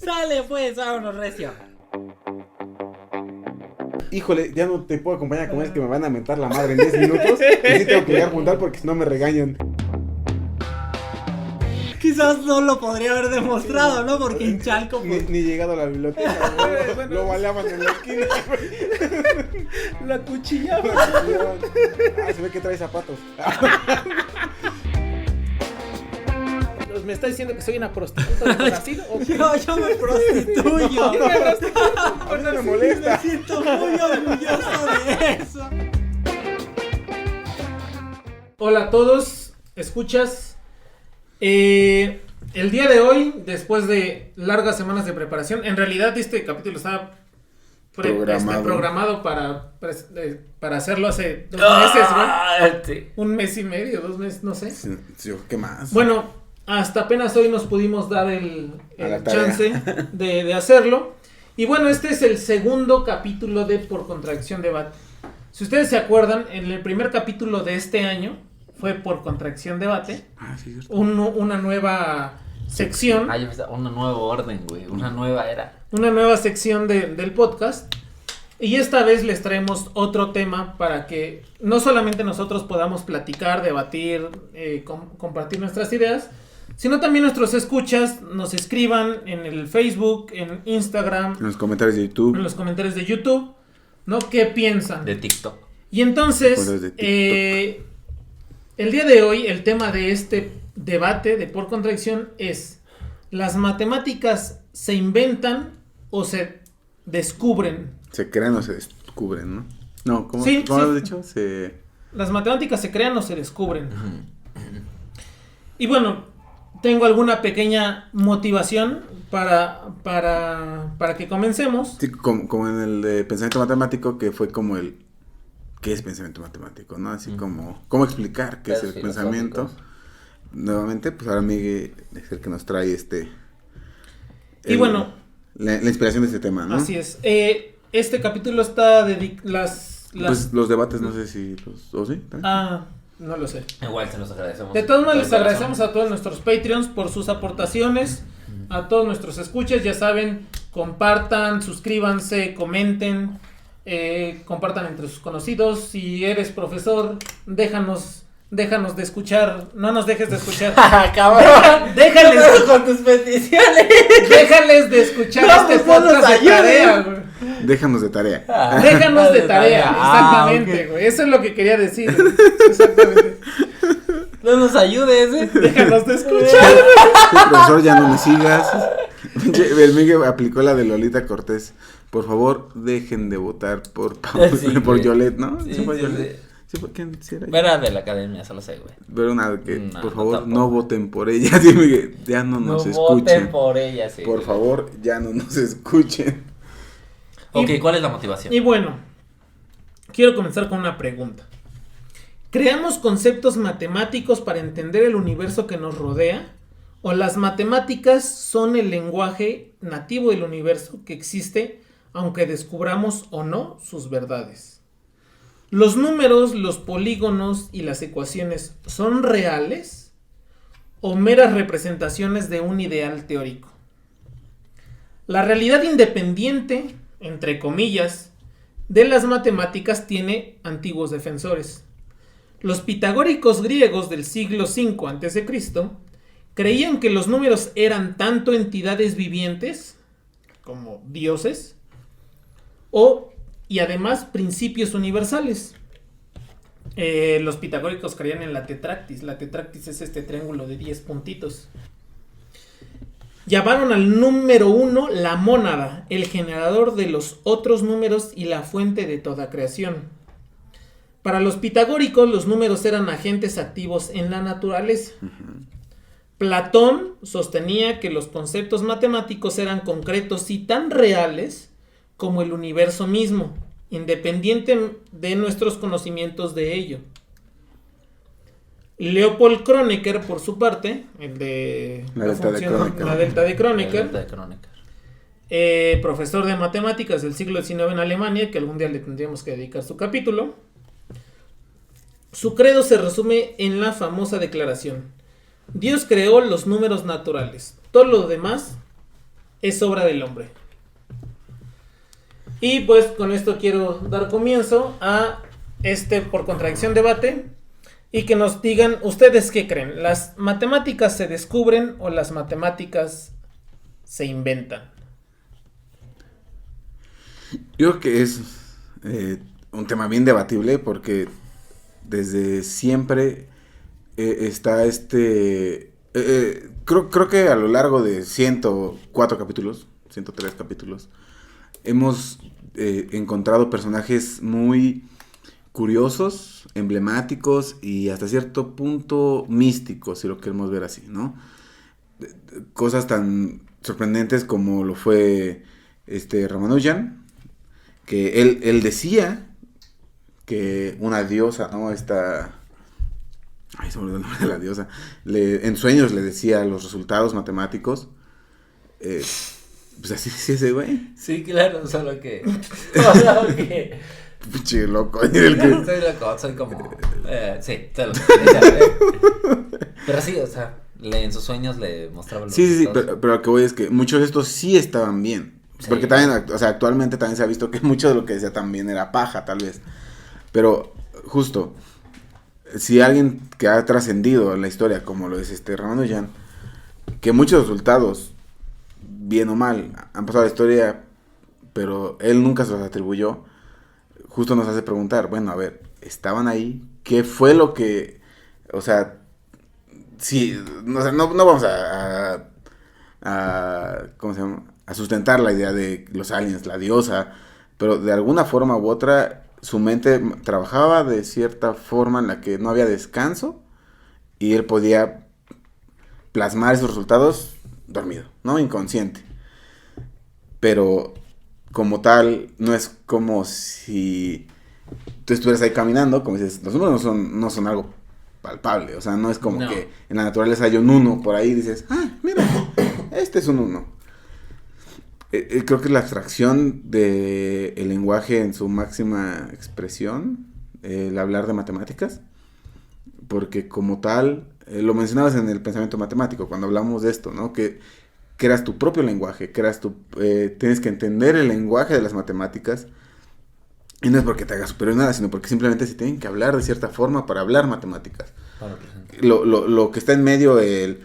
Sale pues, vámonos recio. Híjole, ya no te puedo acompañar a comer, es que me van a mentar la madre en 10 minutos. Y sí tengo que llegar a juntar porque si no me regañan. Quizás no lo podría haber demostrado, ¿no? Porque en Chalco pues, Ni llegado a la biblioteca, güey. Lo baleaban en la esquina. la cuchillaban. Se ve que trae zapatos. ¿Me está diciendo que soy una prostituta de Brasil? Yo me prostituyo. A mí no me molesta. Me siento muy orgulloso de eso. Hola a todos, escuchas. El día de hoy, después de largas semanas de preparación, en realidad este capítulo estaba programado para hacerlo hace 2 meses, ¿no? Sí. 1 mes y medio, 2 meses, no sé. Sí, ¿qué más? Bueno, hasta apenas hoy nos pudimos dar el la chance de hacerlo. Y bueno, este es el segundo capítulo de Por Contracción Debate. Si ustedes se acuerdan, en el primer capítulo de este año fue Por Contracción Debate. Sí, cierto. Una nueva sección. Yo pensaba, un nuevo orden, güey. Una nueva era. Una nueva sección del podcast. Y esta vez les traemos otro tema para que no solamente nosotros podamos platicar, debatir, compartir nuestras ideas, sino también nuestros escuchas nos escriban en el Facebook, en Instagram, En los comentarios de YouTube. en los comentarios de YouTube, ¿no? ¿Qué piensan? De TikTok. Y entonces, Pues de TikTok. el día de hoy, el tema de este debate de Por Contracción es: ¿las matemáticas se inventan o se descubren? Se crean o se descubren, ¿no? No, ¿cómo Sí, lo sí. has dicho? ¿Las matemáticas se crean o se descubren? Y bueno, tengo alguna pequeña motivación para que comencemos. Sí, como en el de pensamiento matemático, que fue como el... ¿Qué es pensamiento matemático? ¿No? Así como... ¿Cómo explicar qué es el pensamiento? Nuevamente, pues ahora Miguel es el que nos trae Y bueno... La inspiración de este tema, ¿no? Así es. Este capítulo está Pues los debates, no sé si ¿o sí? ¿También? No lo sé. Igual se los agradecemos. De todos modos, les agradecemos a todos nuestros Patreons por sus aportaciones, a todos nuestros escuchas. Ya saben, compartan, suscríbanse, comenten, compartan entre sus conocidos. Si eres profesor, déjanos de escuchar, no nos dejes de escuchar. Cabrón. Déjales con tus peticiones. Déjales de escuchar No, este pues, no nos podcast de ayuden. tarea, güey. Déjanos de tarea. Déjanos de tarea, exactamente, ok. güey. Eso es lo que quería decir. Exactamente. No nos ayudes, Déjanos de escuchar. Sí, profesor, ya no me sigas. El Miguel aplicó la de Lolita Cortés. Por favor, dejen de votar por Sí, por güey. Yolette, ¿no? Sí, ¿Sí fue sí, Yolette? sí. ¿Sí fue quién? ¿Sí era Era de la academia, solo sé, güey. Pero una que, No, por no favor, tampoco. no voten por ella. Sí, Miguel, ya no No nos voten escuchen. por ella, sí. Por favor, ya no nos escuchen. Ok, Y- ¿cuál es la motivación? Y bueno, quiero comenzar con una pregunta. ¿Creamos conceptos matemáticos para entender el universo que nos rodea? ¿O las matemáticas son el lenguaje nativo del universo que existe, aunque descubramos o no sus verdades? ¿Los números, los polígonos y las ecuaciones son reales o meras representaciones de un ideal teórico? La realidad independiente, entre comillas, de las matemáticas tiene antiguos defensores. Los pitagóricos griegos del siglo V a.C. creían que los números eran tanto entidades vivientes como dioses y además principios universales. Los pitagóricos creían en la tetractis. La tetractis es este triángulo de 10 puntitos. Llamaron al número 1 la mónada, el generador de los otros números y la fuente de toda creación. Para los pitagóricos, los números eran agentes activos en la naturaleza. Platón sostenía que los conceptos matemáticos eran concretos y tan reales como el universo mismo, independiente de nuestros conocimientos de ello. Leopold Kronecker, por su parte, el de La delta de Kronecker. la delta de Kronecker, Delta de Kronecker. profesor de matemáticas del siglo XIX en Alemania, que algún día le tendríamos que dedicar su capítulo. Su credo se resume en la famosa declaración: Dios creó los números naturales, todo lo demás es obra del hombre. Y pues con esto quiero dar comienzo a por contradicción debate y que nos digan ustedes qué creen. ¿Las matemáticas se descubren o las matemáticas se inventan? Yo creo que es un tema bien debatible porque desde siempre está creo que a lo largo de 104 capítulos, 103 capítulos, hemos encontrado personajes muy curiosos, emblemáticos y hasta cierto punto místicos, si lo queremos ver así, ¿no? Cosas tan sorprendentes como lo fue Ramanujan, que él decía que una diosa, ¿no? Ay, se me olvidó el nombre de la diosa. En sueños le decía los resultados matemáticos. Pues así decía ese güey. Sí, claro, solo que... Pinche loco. Soy loco, soy como... sí, solo. Pero sí, o sea, en sus sueños le mostraba los Sí, resultados. pero lo que voy es que muchos de estos sí estaban bien. Sí. Porque también, o sea, actualmente también se ha visto que mucho de lo que decía también era paja, tal vez. Pero, justo, si alguien que ha trascendido en la historia, como lo es Ramanujan, que muchos resultados, bien o mal, han pasado a la historia, pero él nunca se los atribuyó, justo nos hace preguntar, bueno, a ver, ¿estaban ahí? ¿Qué fue lo que, o sea, sí, no vamos a ¿cómo se llama? A sustentar la idea de los aliens, la diosa, pero de alguna forma u otra su mente trabajaba de cierta forma en la que no había descanso y él podía plasmar esos resultados dormido, ¿no? Inconsciente. Pero como tal, no es como si tú estuvieras ahí caminando, como dices, los números no son algo palpable, o sea, no es como que en la naturaleza hay un 1 por ahí y dices, mira, este es un 1. Creo que la abstracción del lenguaje en su máxima expresión, el hablar de matemáticas, porque como tal, lo mencionabas en el pensamiento matemático, cuando hablamos de esto, ¿no? Que eras tu propio lenguaje, tienes que entender el lenguaje de las matemáticas, y no es porque te hagas superior nada, sino porque simplemente se tienen que hablar de cierta forma para hablar matemáticas. Lo que está en medio, en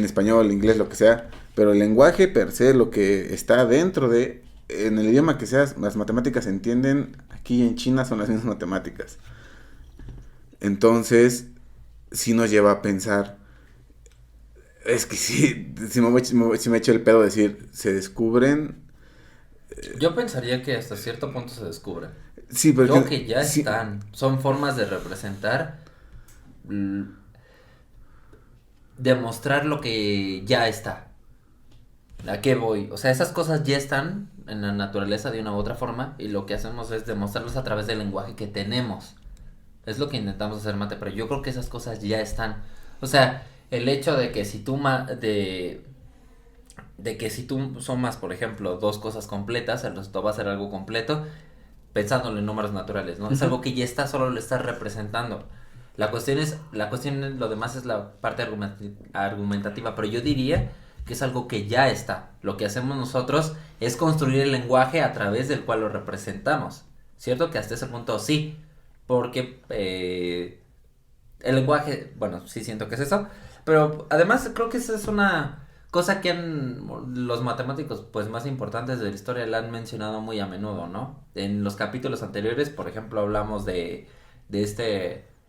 español, inglés, lo que sea, pero el lenguaje per se, lo que está dentro en el idioma que seas, las matemáticas se entienden, aquí en China son las mismas matemáticas. Entonces, sí nos lleva a pensar, es que sí me echo el pedo decir, se descubren. Yo pensaría que hasta cierto punto se descubren. Sí, pero creo que ya están, son formas de representar, demostrar lo que ya está. ¿A qué voy? O sea, esas cosas ya están en la naturaleza de una u otra forma y lo que hacemos es demostrarlos a través del lenguaje que tenemos. Es lo que intentamos hacer, Mate, pero yo creo que esas cosas ya están. O sea, el hecho de que si tú sumas, por ejemplo, dos cosas completas, el resultado va a ser algo completo, pensándolo en números naturales, ¿no? Uh-huh. Es algo que ya está, solo lo estás representando. Lo demás es la parte argumentativa, pero yo diría que es algo que ya está. Lo que hacemos nosotros es construir el lenguaje a través del cual lo representamos. ¿Cierto? Que hasta ese punto sí, porque el lenguaje, bueno, sí siento que es eso, pero además creo que esa es una cosa que los matemáticos pues más importantes de la historia la han mencionado muy a menudo, ¿no? En los capítulos anteriores, por ejemplo, hablamos de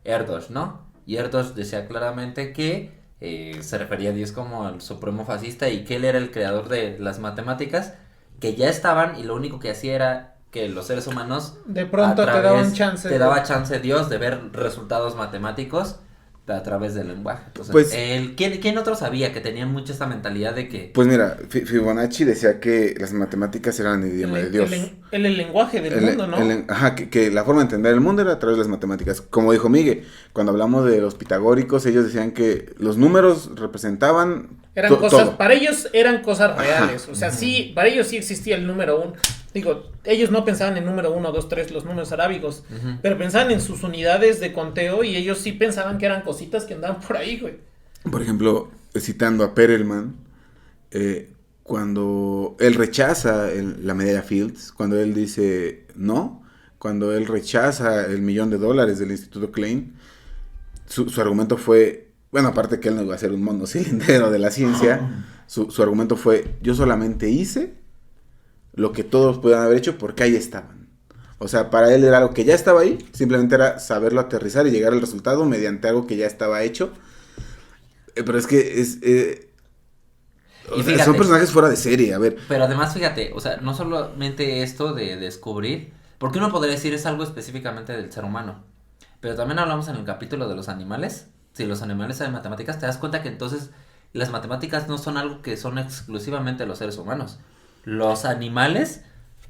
Erdős, ¿no? Y Erdős decía claramente que se refería a Dios como el supremo fascista y que él era el creador de las matemáticas que ya estaban y lo único que hacía era que los seres humanos de pronto te daba chance Dios de ver resultados matemáticos a través del lenguaje. Entonces, pues, ¿quién otro sabía que tenían mucho esta mentalidad de que... Pues mira, Fibonacci decía que las matemáticas eran el idioma de Dios. El lenguaje del mundo, ¿no? Que la forma de entender el mundo era a través de las matemáticas. Como dijo Miguel, cuando hablamos de los pitagóricos, ellos decían que los números representaban... Eran cosas, todo. Para ellos eran cosas reales. O sea, sí, para ellos sí existía el número 1. Digo, ellos no pensaban en número 1, 2, 3, los números arábigos, pero pensaban en sus unidades de conteo y ellos sí pensaban que eran cositas que andaban por ahí, güey. Por ejemplo, citando a Perelman, cuando él rechaza la medalla Fields, cuando él dice no, cuando él rechaza el $1,000,000 del Instituto Klein, su argumento fue, bueno, aparte que él no iba a ser un mono cilindrero de la ciencia, su argumento fue, yo solamente hice lo que todos pudieran haber hecho porque ahí estaban. O sea, para él era algo que ya estaba ahí, simplemente era saberlo aterrizar y llegar al resultado mediante algo que ya estaba hecho. Pero es que fíjate, son personajes fuera de serie, a ver. Pero además, fíjate, o sea, no solamente esto de descubrir, porque uno podría decir es algo específicamente del ser humano, pero también hablamos en el capítulo de los animales. Si los animales saben matemáticas, te das cuenta que entonces las matemáticas no son algo que son exclusivamente los seres humanos. Los animales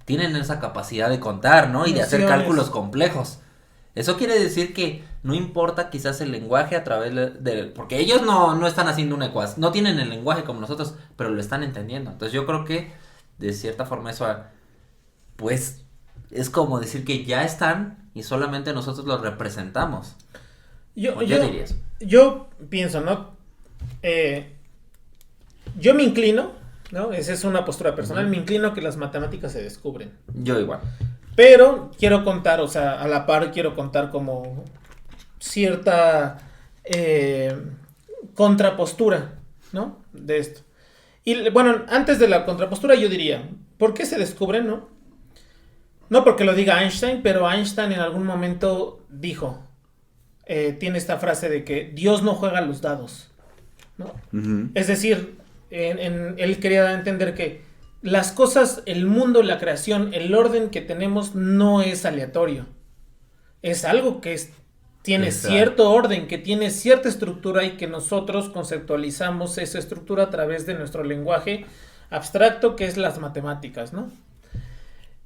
tienen esa capacidad de contar, ¿no? Y de hacer cálculos complejos. Eso quiere decir que no importa quizás el lenguaje a través de... Porque ellos no están haciendo una ecuación, no tienen el lenguaje como nosotros, pero lo están entendiendo. Entonces yo creo que de cierta forma eso, pues, es como decir que ya están y solamente nosotros los representamos. Yo diría eso. Yo pienso, ¿no? Yo me inclino, ¿no? Esa es una postura personal, me inclino a que las matemáticas se descubren. Yo igual. Pero quiero contar, o sea, a la par quiero contar como cierta contrapostura, ¿no? De esto. Y bueno, antes de la contrapostura yo diría, ¿por qué se descubren, no? No porque lo diga Einstein, pero Einstein en algún momento dijo, tiene esta frase de que Dios no juega los dados, ¿no? Uh-huh. Es decir, él quería dar a entender que las cosas, el mundo, la creación, el orden que tenemos no es aleatorio. Es algo que tiene cierto orden, que tiene cierta estructura y que nosotros conceptualizamos esa estructura a través de nuestro lenguaje abstracto, que es las matemáticas, ¿no?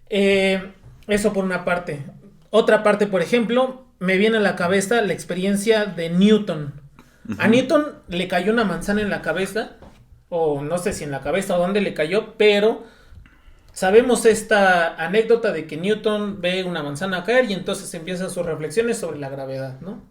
Eso por una parte. Otra parte, por ejemplo, me viene a la cabeza la experiencia de Newton. Uh-huh. A Newton le cayó una manzana en la cabeza, o no sé si en la cabeza o dónde le cayó, pero sabemos esta anécdota de que Newton ve una manzana caer y entonces empiezan sus reflexiones sobre la gravedad, ¿no?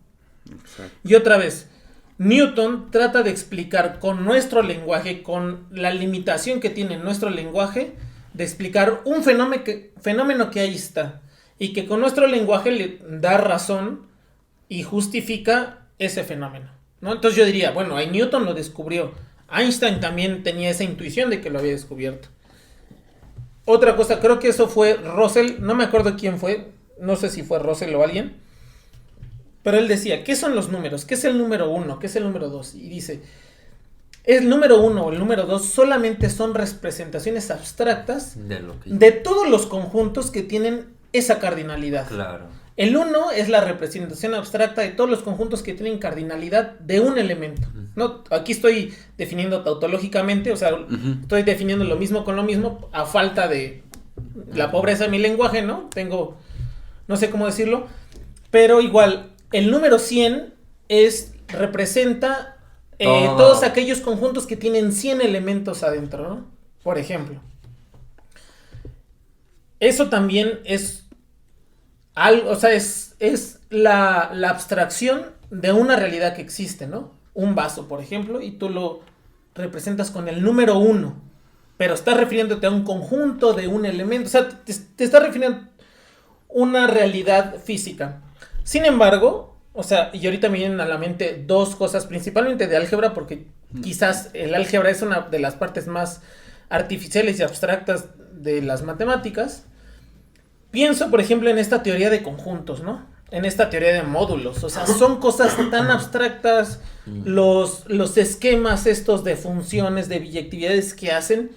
Exacto. Y otra vez, Newton trata de explicar con nuestro lenguaje, con la limitación que tiene nuestro lenguaje, de explicar un fenómeno que ahí está, y que con nuestro lenguaje le da razón y justifica ese fenómeno, ¿no? Entonces yo diría, bueno, ahí Newton lo descubrió, Einstein también tenía esa intuición de que lo había descubierto. Otra cosa, creo que eso fue Russell, no me acuerdo quién fue, no sé si fue Russell o alguien, pero él decía, ¿qué son los números? ¿Qué es el número 1? ¿Qué es el número 2? Y dice, el número 1 o el número 2 solamente son representaciones abstractas de todos los conjuntos que tienen esa cardinalidad. Claro. El 1 es la representación abstracta de todos los conjuntos que tienen cardinalidad de un elemento. No, aquí estoy definiendo tautológicamente, o sea, estoy definiendo lo mismo con lo mismo a falta de la pobreza de mi lenguaje, ¿no? Tengo, no sé cómo decirlo, pero igual, el número 100 representa todos aquellos conjuntos que tienen 100 elementos adentro, ¿no? Por ejemplo. Eso también es algo, o sea, es la abstracción de una realidad que existe, ¿no? Un vaso, por ejemplo, y tú lo representas con el número 1, pero estás refiriéndote a un conjunto de un elemento, o sea, te estás refiriendo a una realidad física. Sin embargo, o sea, y ahorita me vienen a la mente dos cosas, principalmente de álgebra, porque quizás el álgebra es una de las partes más artificiales y abstractas de las matemáticas. Pienso, por ejemplo, en esta teoría de conjuntos, ¿no? En esta teoría de módulos, o sea, son cosas tan abstractas, los esquemas estos de funciones, de biyectividades que hacen,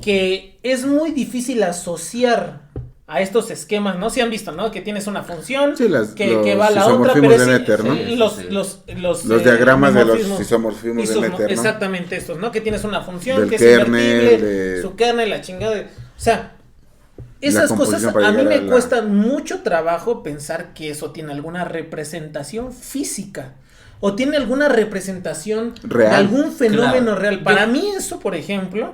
que es muy difícil asociar a estos esquemas, ¿no? Si han visto, ¿no? Que tienes una función, sí, que va a la otra, pero de Noether, ¿no? Los diagramas de los isomorfismos de Noether, ¿no? Exactamente estos, ¿no? Que tienes una función del que kernel, es invertible, su kernel, la chingada, o sea, esas cosas a mí me cuestan mucho trabajo pensar que eso tiene alguna representación física o tiene alguna representación real, de algún fenómeno real. Para mí eso, por ejemplo,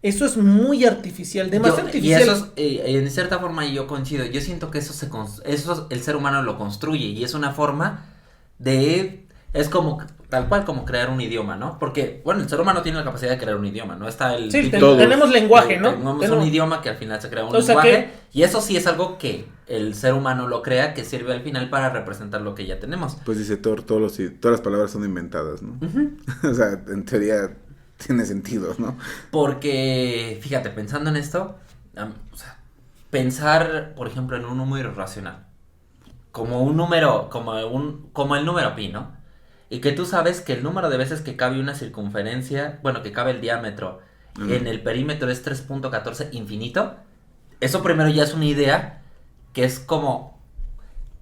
eso es muy artificial, demasiado artificial. Y eso en cierta forma yo coincido. Yo siento que eso el ser humano lo construye y es una forma de... Es como tal cual como crear un idioma, ¿no? Porque, bueno, el ser humano tiene la capacidad de crear un idioma, ¿no? Está el... Sí, tenemos lenguaje, ¿no? Tenemos un idioma que al final se crea un O sea lenguaje, y eso sí es algo que el ser humano lo crea, que sirve al final para representar lo que ya tenemos. Pues dice Thor, todas las palabras son inventadas, ¿no? O sea, en teoría tiene sentido, ¿no? Porque, fíjate, pensando en esto, o sea, pensar, por ejemplo, en un número irracional, como un número, como el número pi, ¿no? Y que tú sabes que el número de veces que cabe una circunferencia, bueno, que cabe el diámetro en el perímetro es 3.14 infinito. Eso primero ya es una idea que es como,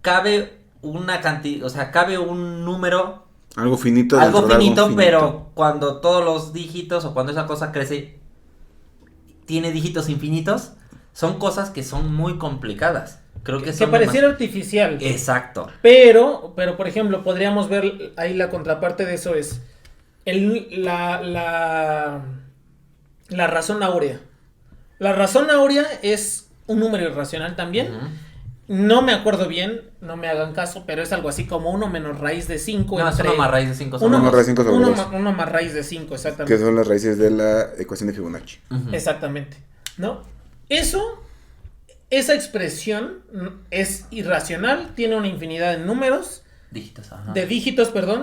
cabe una cantidad, o sea, cabe un número... Algo finito. Algo finito, pero cuando todos los dígitos o cuando esa cosa crece, tiene dígitos infinitos, son cosas que son muy complicadas. Creo que son pareciera artificial. Exacto. Pero, por ejemplo, podríamos ver ahí la contraparte de eso es la razón áurea. La razón áurea es un número irracional también. No me acuerdo bien, no me hagan caso, pero es algo así como 1 menos raíz de 5. No, es 1 más raíz de 5. 1 más raíz de 5 sobre 2. 1 más raíz de 5, exactamente. Que son las raíces de la ecuación de Fibonacci. Exactamente, ¿no? Esa expresión es irracional, tiene una infinidad de números.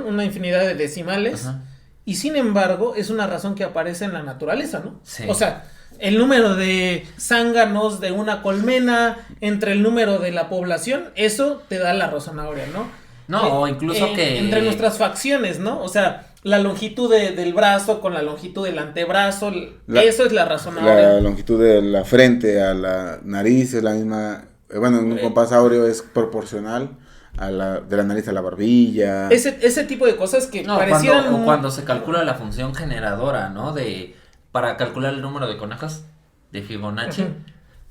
Una infinidad de decimales. Ajá. Y sin embargo, es una razón que aparece en la naturaleza, ¿no? Sí. O sea, el número de zánganos de una colmena entre el número de la población, eso te da la razón áurea, ¿no? No, o incluso que... Entre nuestras facciones, ¿no? O sea, la longitud del brazo con la longitud del antebrazo, eso es la razón áurea. La longitud de la frente a la nariz es la misma, bueno, en un compás áureo es proporcional a de la nariz a la barbilla. Ese tipo de cosas que parecieran... Cuando se calcula la función generadora, ¿no? Para calcular el número de conejos de Fibonacci.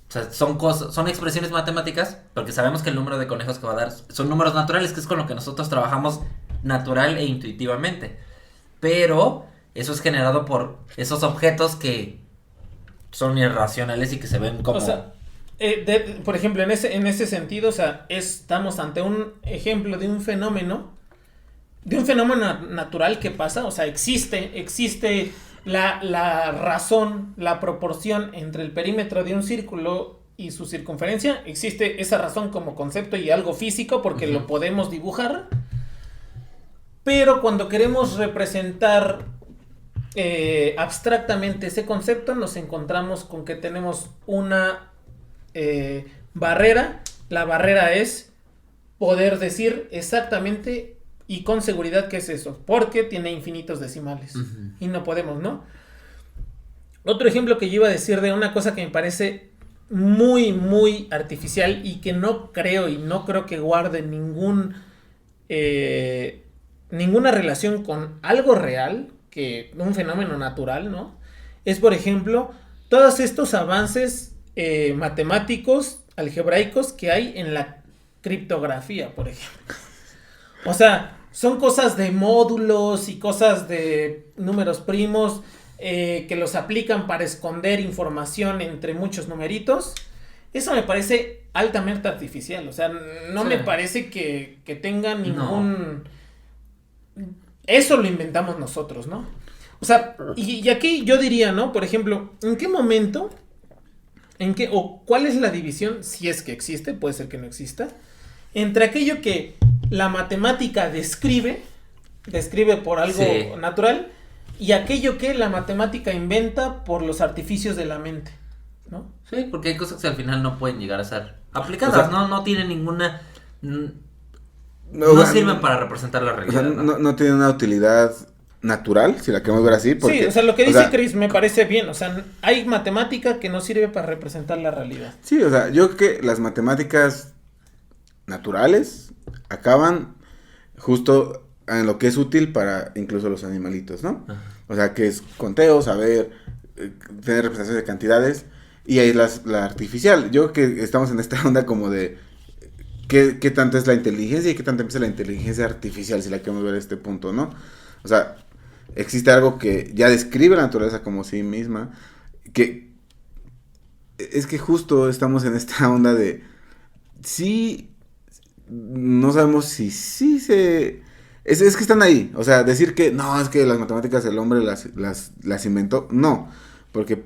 O sea, son expresiones matemáticas, porque sabemos que el número de conejos que va a dar son números naturales, que es con lo que nosotros trabajamos natural e intuitivamente. Pero eso es generado por esos objetos que son irracionales y que se ven como... O sea, por ejemplo, en ese sentido, o sea, estamos ante un ejemplo de un fenómeno natural que pasa, o sea, existe la razón, la proporción entre el perímetro de un círculo y su circunferencia, existe esa razón como concepto y algo físico porque lo podemos dibujar, pero cuando queremos representar abstractamente ese concepto nos encontramos con que tenemos una barrera. La barrera es poder decir exactamente y con seguridad qué es eso, porque tiene infinitos decimales y no podemos, ¿no? Otro ejemplo que yo iba a decir de una cosa que me parece muy, muy artificial y que no creo que guarde ninguna relación con algo real, que un fenómeno natural, ¿no? Es, por ejemplo, todos estos avances matemáticos, algebraicos que hay en la criptografía, por ejemplo. O sea, son cosas de módulos y cosas de números primos que los aplican para esconder información entre muchos numeritos. Eso me parece altamente artificial. O sea, no me parece que tenga ningún... No. Eso lo inventamos nosotros, ¿no? O sea, y aquí yo diría, ¿no? Por ejemplo, ¿en qué momento... o cuál es la división, si es que existe, puede ser que no exista, entre aquello que la matemática describe por algo natural y aquello que la matemática inventa por los artificios de la mente, ¿no? Sí, porque hay cosas que al final no pueden llegar a ser aplicadas, o sea, no tienen ninguna... No sirven para representar la realidad. O sea, no tienen una utilidad natural, si la queremos ver así. Porque, sí, o sea, lo que dice Chris me parece bien. O sea, hay matemática que no sirve para representar la realidad. Sí, o sea, yo creo que las matemáticas naturales acaban justo en lo que es útil para incluso los animalitos, ¿no? Ajá. O sea, que es conteo, saber, tener representaciones de cantidades, y ahí es la artificial. Yo creo que estamos en esta onda como de qué tanto es la inteligencia y qué tanto empieza la inteligencia artificial, si la queremos ver a este punto, ¿no? O sea, existe algo que ya describe la naturaleza como sí misma, que es que justo estamos en esta onda de sí, no sabemos si sí Es que están ahí. O sea, decir que no, es que las matemáticas el hombre las inventó. No, porque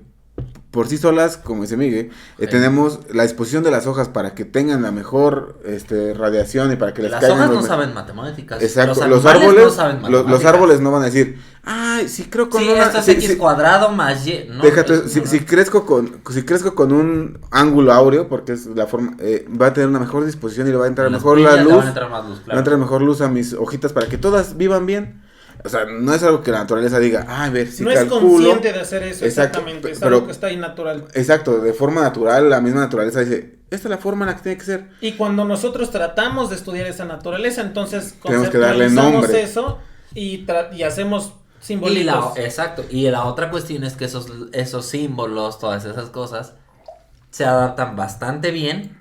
por sí solas, como dice Miguel, tenemos la disposición de las hojas para que tengan la mejor radiación y para que les las caigan hojas no saben matemáticas. Exacto, Los árboles no saben matemáticas. los árboles no van a decir, ay, si creo con una esto es x cuadrado más y, no, déjate, si crezco con un ángulo áureo, porque es la forma, va a tener una mejor disposición y le va a entrar mejor la luz, van a entrar más luz, claro. va a entrar mejor luz a mis hojitas para que todas vivan bien. O sea, no es algo que la naturaleza diga, a ver, si no calculo. Es consciente de hacer eso, exacto, exactamente, es pero, algo que está ahí natural. Exacto, de forma natural, la misma naturaleza dice, esta es la forma en la que tiene que ser. Y cuando nosotros tratamos de estudiar esa naturaleza, entonces tenemos que darle nombre. Eso y hacemos simbólicos. Exacto, y la otra cuestión es que esos símbolos, todas esas cosas, se adaptan bastante bien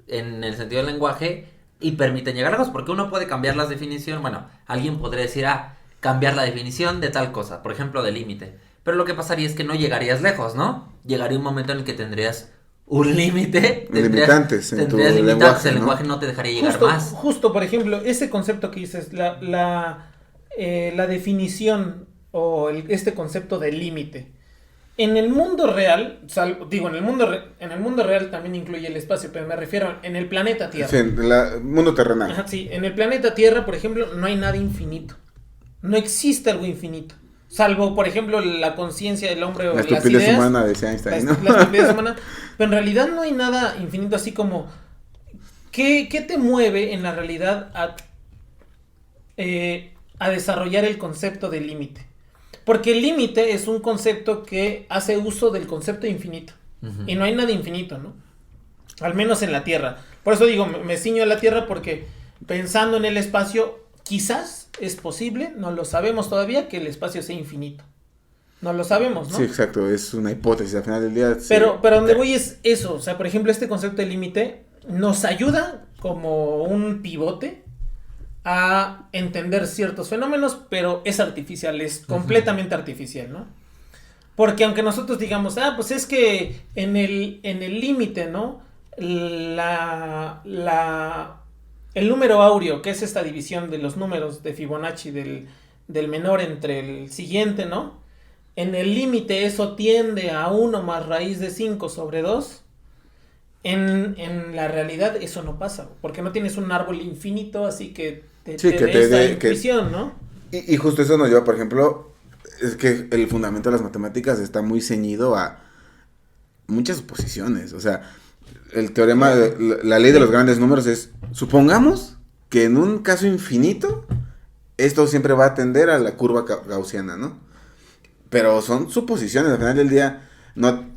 en el sentido del lenguaje y permiten llegar a lejos, porque uno puede cambiar las definiciones. Bueno, alguien podría decir, cambiar la definición de tal cosa, por ejemplo, de límite. Pero lo que pasaría es que no llegarías lejos, ¿no? Llegaría un momento en el que tendrías un límite. Limitantes en tu lenguaje, el lenguaje no te dejaría llegar más. Justo, por ejemplo, ese concepto que dices, la definición o este concepto de límite. En el mundo real, en el mundo real también incluye el espacio, pero me refiero en el planeta Tierra. Sí, en el mundo terrenal. Ajá, sí, en el planeta Tierra, por ejemplo, no hay nada infinito. No existe algo infinito. Salvo, por ejemplo, la conciencia del hombre o la las ideas. estupidez humana, decía Einstein, ¿no? La estupidez humana. Pero en realidad no hay nada infinito, así como... ¿Qué te mueve en la realidad a desarrollar el concepto de límite? Porque el límite es un concepto que hace uso del concepto infinito. Uh-huh. Y no hay nada infinito, ¿no? Al menos en la Tierra. Por eso digo, me ciño a la Tierra porque pensando en el espacio, quizás es posible, no lo sabemos todavía, que el espacio sea infinito. No lo sabemos, ¿no? Sí, exacto, es una hipótesis, al final del día. Pero donde voy es eso, o sea, por ejemplo, este concepto de límite nos ayuda como un pivote a entender ciertos fenómenos, pero es artificial, es completamente artificial, ¿no? Porque aunque nosotros digamos, pues es que en el límite, ¿no? El número áureo, que es esta división de los números de Fibonacci del menor entre el siguiente, ¿no? En el límite eso tiende a 1 más raíz de 5 sobre 2. En la realidad eso no pasa, porque no tienes un árbol infinito, así que te da intuición, ¿no? Y justo eso nos lleva, por ejemplo, es que el fundamento de las matemáticas está muy ceñido a muchas suposiciones. O sea, el teorema, la ley de los grandes números es, supongamos que en un caso infinito, esto siempre va a tender a la curva gaussiana, ¿no? Pero son suposiciones, al final del día, no,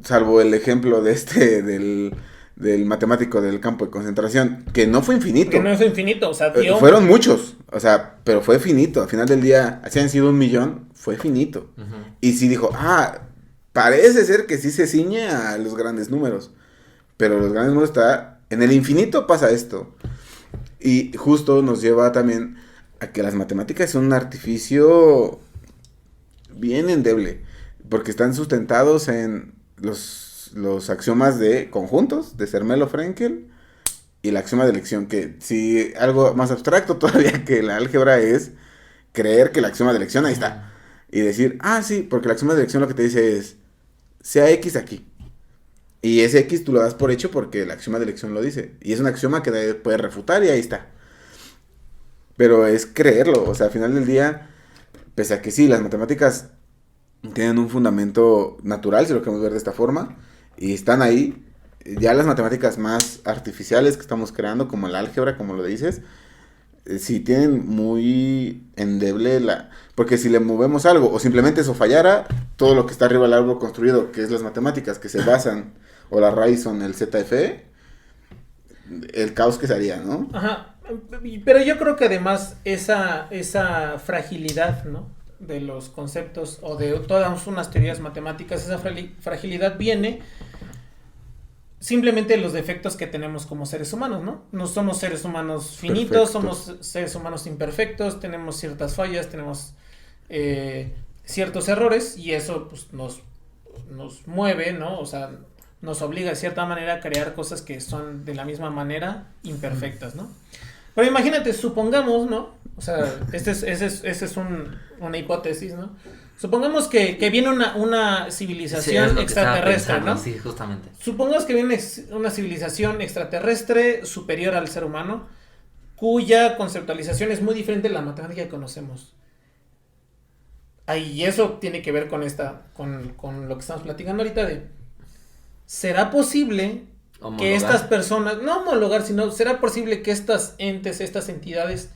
salvo el ejemplo de del matemático del campo de concentración, que no fue infinito. Que no fue infinito, o sea, fueron muchos, o sea, pero fue finito. Al final del día, si han sido 1,000,000, fue finito. Uh-huh. Y sí dijo, parece ser que sí se ciñe a los grandes números. Pero los grandes números en el infinito pasa esto. Y justo nos lleva también a que las matemáticas son un artificio bien endeble, porque están sustentados en los axiomas de conjuntos de Zermelo-Fraenkel y el axioma de elección, que si algo más abstracto todavía que la álgebra es creer que el axioma de elección ahí está y decir, sí, porque el axioma de elección lo que te dice es sea X aquí, y ese X tú lo das por hecho porque el axioma de elección lo dice, y es un axioma que puedes refutar y ahí está, pero es creerlo. O sea, al final del día, pese a que sí, las matemáticas tienen un fundamento natural, si lo queremos ver de esta forma, y están ahí. Ya las matemáticas más artificiales que estamos creando, como el álgebra, como lo dices, sí tienen muy endeble porque si le movemos algo, o simplemente eso fallara, todo lo que está arriba del árbol construido, que es las matemáticas que se basan, o la raíz son el ZFE, el caos que se haría, ¿no? Ajá, pero yo creo que además esa fragilidad, ¿no?, de los conceptos o de todas unas teorías matemáticas, esa fragilidad viene simplemente de los defectos que tenemos como seres humanos, ¿no? No somos seres humanos finitos, somos seres humanos imperfectos, tenemos ciertas fallas, tenemos ciertos errores, y eso pues nos mueve, ¿no? O sea, nos obliga de cierta manera a crear cosas que son de la misma manera imperfectas, ¿no? Pero imagínate, supongamos, ¿no? O sea, ese es una hipótesis, ¿no? Supongamos que viene una civilización extraterrestre, ¿no? Sí, justamente. Supongamos que viene una civilización extraterrestre superior al ser humano, cuya conceptualización es muy diferente de la matemática que conocemos. Y eso tiene que ver con lo que estamos platicando ahorita de, ¿será posible que estas personas, no homologar, sino será posible que estas entes, estas entidades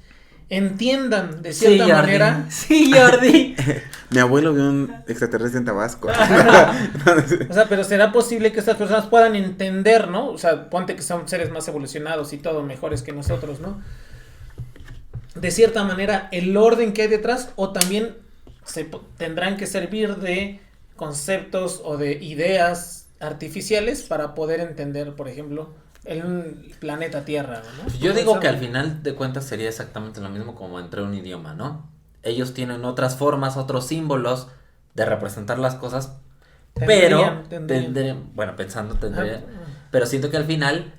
entiendan de cierta manera? Sí, Jordi. Mi abuelo vio un extraterrestre en Tabasco. O sea, pero será posible que estas personas puedan entender, ¿no? O sea, ponte que son seres más evolucionados y todo, mejores que nosotros, ¿no? De cierta manera, el orden que hay detrás, o también tendrán que servir de conceptos o de ideas artificiales para poder entender, por ejemplo, el planeta Tierra, ¿no? Yo digo que al final de cuentas sería exactamente lo mismo como entre un idioma, ¿no? Ellos tienen otras formas, otros símbolos de representar las cosas, pero pero siento que al final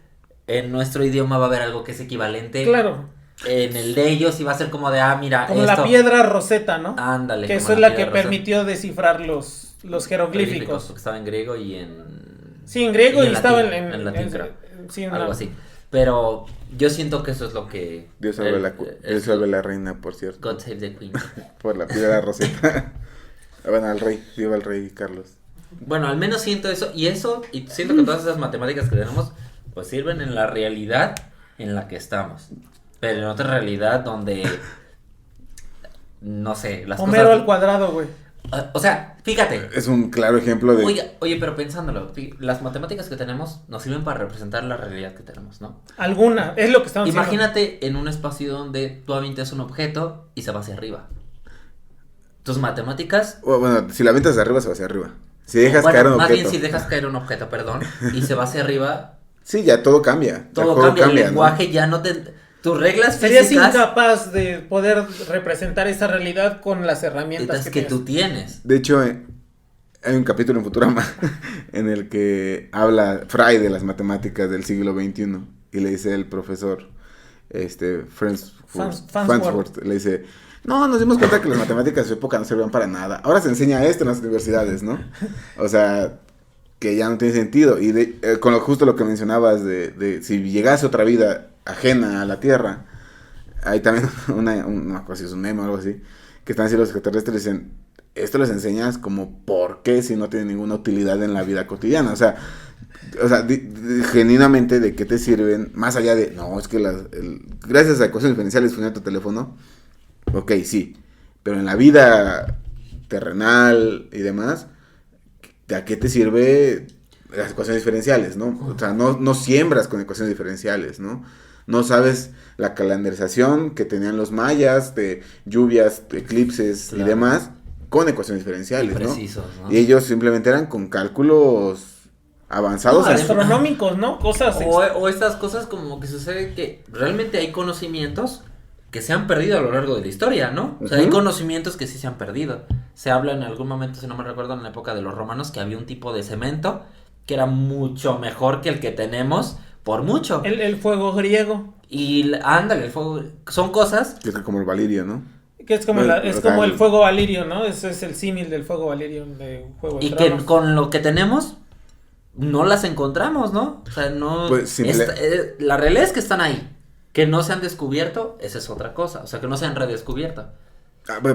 en nuestro idioma va a haber algo que es equivalente. Claro. En el de ellos y va a ser como de, mira, como esto, la piedra Rosetta, ¿no? Ándale. Que eso es la que permitió descifrar los jeroglíficos. Porque estaba en griego y en... Sí, en griego y estaba en latín, creo. Sí, algo así. Pero yo siento que eso es lo que... Dios salve la reina, por cierto. God save the queen. Por la piedra Rosetta. Bueno, al rey. Viva el rey Carlos. Bueno, al menos siento eso. Y siento que todas esas matemáticas que tenemos, pues sirven en la realidad en la que estamos. Pero en otra realidad donde, no sé, las Homero cosas... al cuadrado, güey. O sea, fíjate. Es un claro ejemplo de... Oye, pero pensándolo, las matemáticas que tenemos nos sirven para representar la realidad que tenemos, ¿no? Alguna, es lo que estamos diciendo. Imagínate en un espacio donde tú avientas un objeto y se va hacia arriba. Tus matemáticas... Bueno, si la avientas hacia arriba, se va hacia arriba. Si dejas caer un objeto... Más bien si dejas caer un objeto, y se va hacia arriba... Sí, ya todo cambia. Todo cambia, el lenguaje, ¿no? Ya no te... Tus reglas físicas... Serías incapaz de poder representar esa realidad con las herramientas que tú tienes. De hecho, hay un capítulo en Futurama en el que habla Fry de las matemáticas del siglo XXI y le dice el profesor Farnsworth, le dice, no, nos dimos cuenta que las matemáticas de su época no servían para nada. Ahora se enseña esto en las universidades, ¿no? O sea, que ya no tiene sentido. Y con justo lo que mencionabas de si llegase otra vida ajena a la Tierra, hay también no sé si es un meme o algo así, que están diciendo los extraterrestres, dicen, esto les enseñas como por qué si no tiene ninguna utilidad en la vida cotidiana, o sea genuinamente, ¿de qué te sirven? Más allá de, no, es que gracias a ecuaciones diferenciales funciona tu teléfono, ok, sí, pero en la vida terrenal y demás, ¿a qué te sirve las ecuaciones diferenciales, no? O sea, no siembras con ecuaciones diferenciales, ¿no? No sabes la calendarización que tenían los mayas de lluvias, eclipses, claro, y demás, con ecuaciones diferenciales, precisos, ¿no? Y ellos simplemente eran con cálculos avanzados. Astronómicos, ¿no? Cosas. O estas cosas como que sucede que realmente hay conocimientos que se han perdido a lo largo de la historia, ¿no? O sea, hay conocimientos que sí se han perdido. Se habla en algún momento, si no me recuerdo, en la época de los romanos, que había un tipo de cemento que era mucho mejor que el que tenemos, por mucho. El fuego griego. Y ándale, el fuego, son cosas... Que es como el valirio, ¿no? Que es como, como el fuego valirio, ¿no? Ese es el símil del fuego valirio de Juego de Tronos. Que con lo que tenemos no las encontramos, ¿no? O sea, no... Pues, la realidad es que están ahí. Que no se han descubierto, esa es otra cosa. O sea, que no se han redescubierto.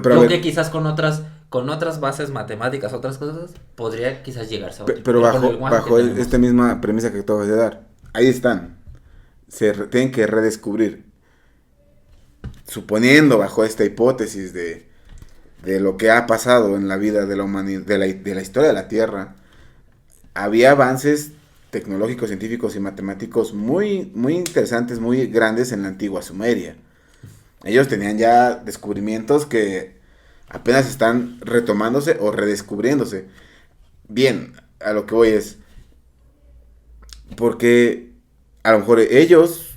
Creo que quizás con otras bases matemáticas, otras cosas, podría quizás llegarse a... Pero bajo esta misma premisa que acabas de dar, ahí están. Se tienen que redescubrir. Suponiendo bajo esta hipótesis de lo que ha pasado en la vida de la humanidad, de la historia de la Tierra, había avances tecnológicos, científicos y matemáticos muy, muy interesantes, muy grandes en la antigua Sumeria. Ellos tenían ya descubrimientos que apenas están retomándose o redescubriéndose. Bien, a lo que voy es, porque a lo mejor ellos,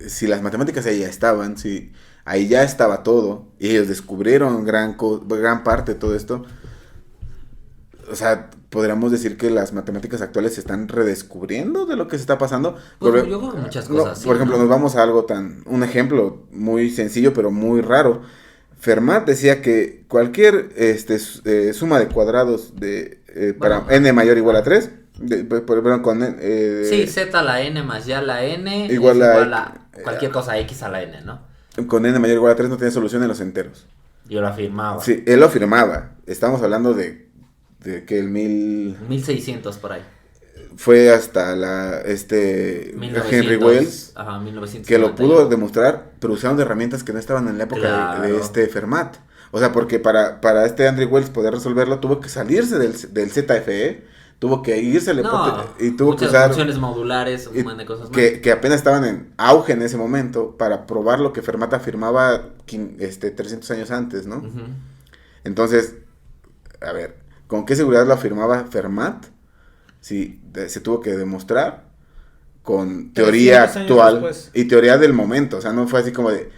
si las matemáticas ahí ya estaban, si ahí ya estaba todo, y ellos descubrieron gran parte de todo esto, o sea, podríamos decir que las matemáticas actuales se están redescubriendo de lo que se está pasando. Pues yo veo muchas cosas. Por ejemplo, nos vamos a algo un ejemplo muy sencillo, pero muy raro. Fermat decía que cualquier suma de cuadrados para n mayor o igual a 3, con sí, z a la n más ya la n igual a cualquier cosa x a la n, ¿no? Con n mayor o igual a 3 no tiene solución en los enteros. Yo lo afirmaba. Sí, él lo afirmaba. Estamos hablando de que el 1600 por ahí. Fue hasta Henry Wells, 1991. que lo pudo demostrar, pero usaron de herramientas que no estaban en la época de Fermat. O sea, porque para Henry Wells poder resolverlo, tuvo que salirse del ZFE, tuvo que irse y tuvo que usar funciones modulares, un montón de cosas más. Que apenas estaban en auge en ese momento para probar lo que Fermat afirmaba 300 años antes, ¿no? Uh-huh. Entonces, a ver, ¿con qué seguridad lo afirmaba Fermat? Sí, se tuvo que demostrar con teoría actual y teoría del momento. O sea, no fue así como de,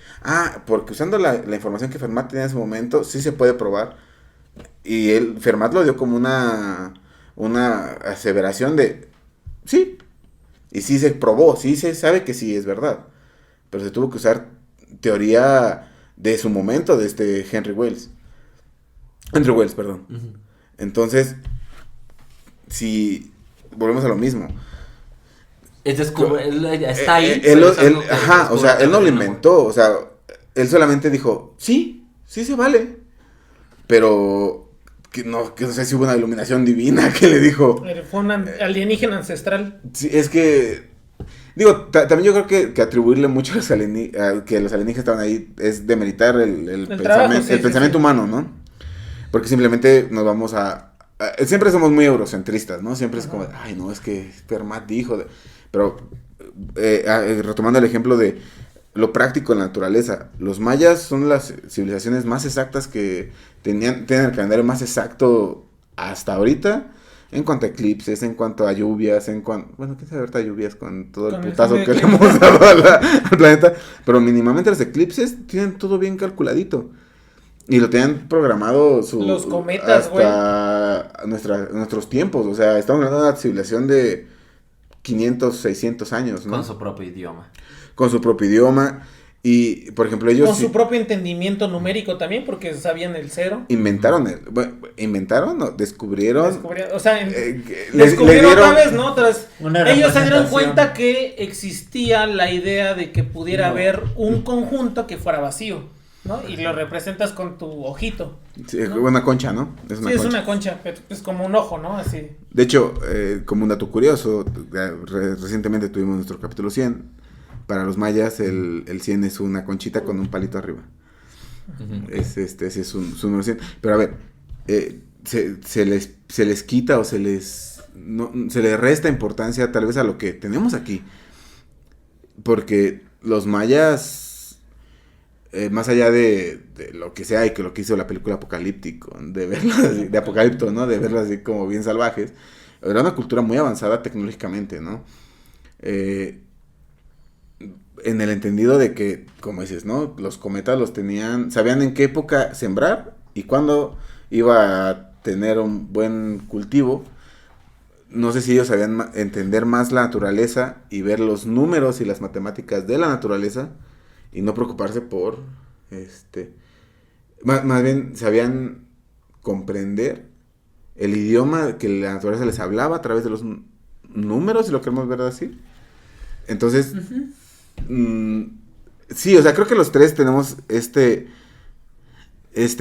porque usando la información que Fermat tenía en ese momento, sí se puede probar. Y Fermat lo dio como una aseveración de, sí, y sí se probó, sí se sabe que sí es verdad. Pero se tuvo que usar teoría de su momento, de Henry Wells. Andrew Wells, perdón. Uh-huh. Entonces, si volvemos a lo mismo. Está ahí. Él no lo inventó. O sea, él solamente dijo, sí se vale. Pero que no sé si hubo una iluminación divina que le dijo. Fue un alienígena ancestral. Sí, es que digo, también yo creo que atribuirle mucho a que los alienígenas estaban ahí es demeritar el pensamiento humano, ¿no? Porque simplemente nos vamos siempre somos muy eurocentristas, ¿no? Siempre es como, ay, no, es que Fermat dijo. Pero, retomando el ejemplo de lo práctico en la naturaleza, los mayas son las civilizaciones más exactas que tienen el calendario más exacto hasta ahorita, en cuanto a eclipses, en cuanto a lluvias, bueno, quién sabe ahorita lluvias con todo el putazo que le hemos dado al planeta, pero mínimamente los eclipses tienen todo bien calculadito. Y lo tenían programado los cometas, hasta nuestros tiempos. O sea, estamos hablando de una civilización de 500, 600 años, ¿no? Con su propio idioma. Y, por ejemplo, ellos... Con su propio entendimiento numérico también, porque sabían el cero. Inventaron, ¿no? Descubrieron... O sea, descubrieron otra vez, ¿no? Ellos se dieron cuenta que existía la idea de que pudiera haber un conjunto que fuera vacío, ¿no? Y lo representas con tu ojito. Sí, ¿no? Una concha, ¿no? Es una concha, pero es como un ojo, ¿no? Así. De hecho, como un dato curioso, recientemente tuvimos nuestro capítulo 100. Para los mayas, el 100 es una conchita con un palito arriba. Uh-huh. Ese es su número 100. Pero a ver, se les quita o se les resta importancia tal vez a lo que tenemos aquí. Porque los mayas, más allá de lo que sea y que lo que hizo la película Apocalíptico, de verlos así, de Apocalipto, ¿no? De verlos así como bien salvajes, era una cultura muy avanzada tecnológicamente, ¿no? En el entendido de que, como dices, ¿no? Los cometas sabían en qué época sembrar y cuándo iba a tener un buen cultivo. No sé si ellos sabían entender más la naturaleza y ver los números y las matemáticas de la naturaleza y no preocuparse por, más bien sabían comprender el idioma que la naturaleza les hablaba a través de los números, si lo queremos ver así. Entonces... Uh-huh. Sí, o sea, creo que los tres tenemos este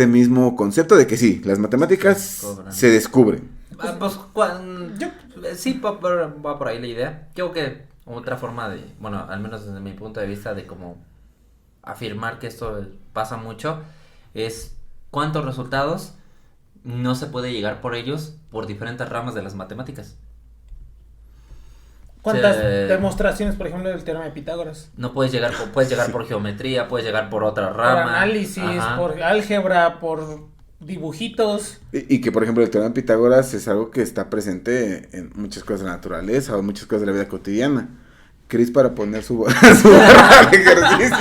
mismo concepto de que sí, las matemáticas se descubren. Pues, sí, va por ahí la idea. Creo que otra forma de, bueno, al menos desde mi punto de vista de cómo afirmar que esto pasa mucho, es cuántos resultados no se puede llegar por ellos por diferentes ramas de las matemáticas. ¿Cuántas demostraciones, por ejemplo, del teorema de Pitágoras? No puedes llegar por geometría, puedes llegar por otra rama. Por análisis, por álgebra, por dibujitos. Y que, por ejemplo, el teorema de Pitágoras es algo que está presente en muchas cosas de la naturaleza o muchas cosas de la vida cotidiana. Chris para poner su barra de ejercicio.